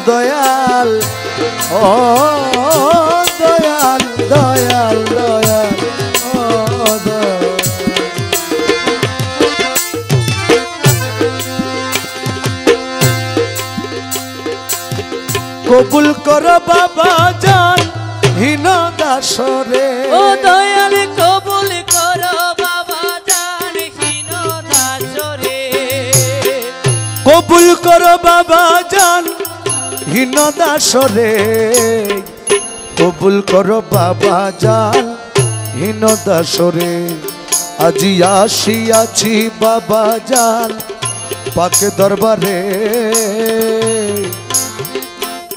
দয়াল ও দয়াল দয়াল দয়াল ও দয়াল কবুল কর বাবা জান হীন দাসরে ও দয়াল কবুল কর বাবা জান হীন দাসরে কবুল কর বাবা জান হীন দাসরে কবুল কর বাবা জান হীন দাসরে আজি আসিয়াছি বাবা জান পাক দরবারে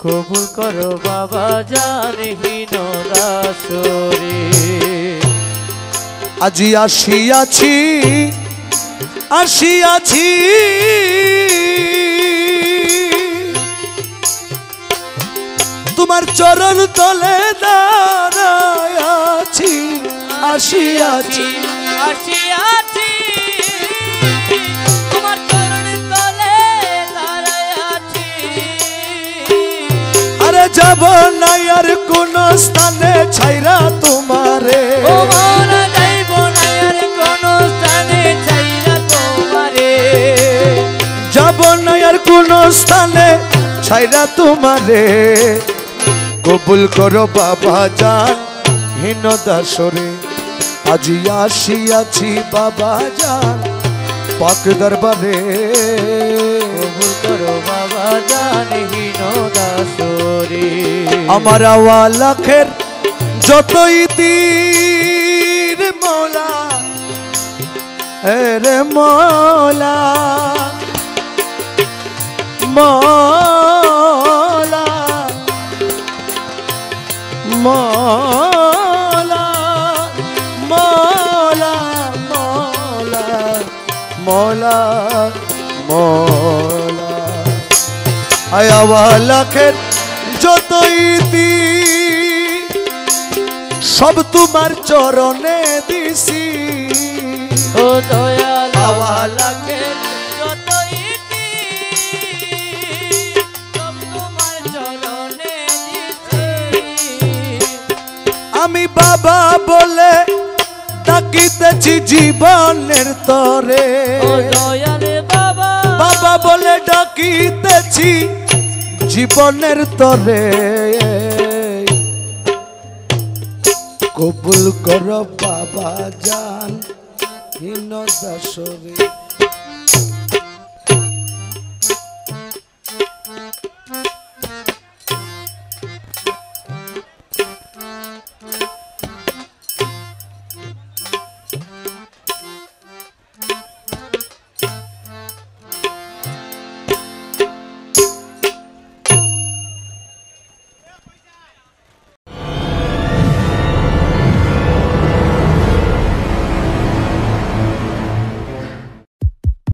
কবুল কর বাবা জান হীন দাসরে আজি আসিয়াছি আসিয়াছি তোমার চরণ তলে দাঁড়ায় আছি আসিয়াছি আসিয়াছি তোমার চরণ তলে দাঁড়ায় আছি আরে যাব না আর কোন স্থানে ছাইরা তোমারে ও মাওলা যাইব না আর কোন স্থানে ছাইরা তোমারে যাব না আর কোন স্থানে ছাইরা তোমারে কবুল করো বাবা জান হীন দাসরে আজি আসিয়াছি বাবা জান পাক দরবারে কবুল করো বাবা জান হীন দাসরে আমার আওয়ালাখের যতই তীর মৌলা রে মৌলা মৌলা মৌলা মৌলা মৌলা মৌলা মৌলা আয়াওয়ালাখের যতই তীর সব তোমার চরণে দিছি ও দয়াল আওয়ালাকে যতই সব তোমার চরণে দিছি আমি বাবা বলে ডাকিতেছি জীবনের তরে ও দয়াল বাবা বাবা বলে ডাকিতেছি জীবনের তরে কবুল কর বাবা জান হীন দাসরে।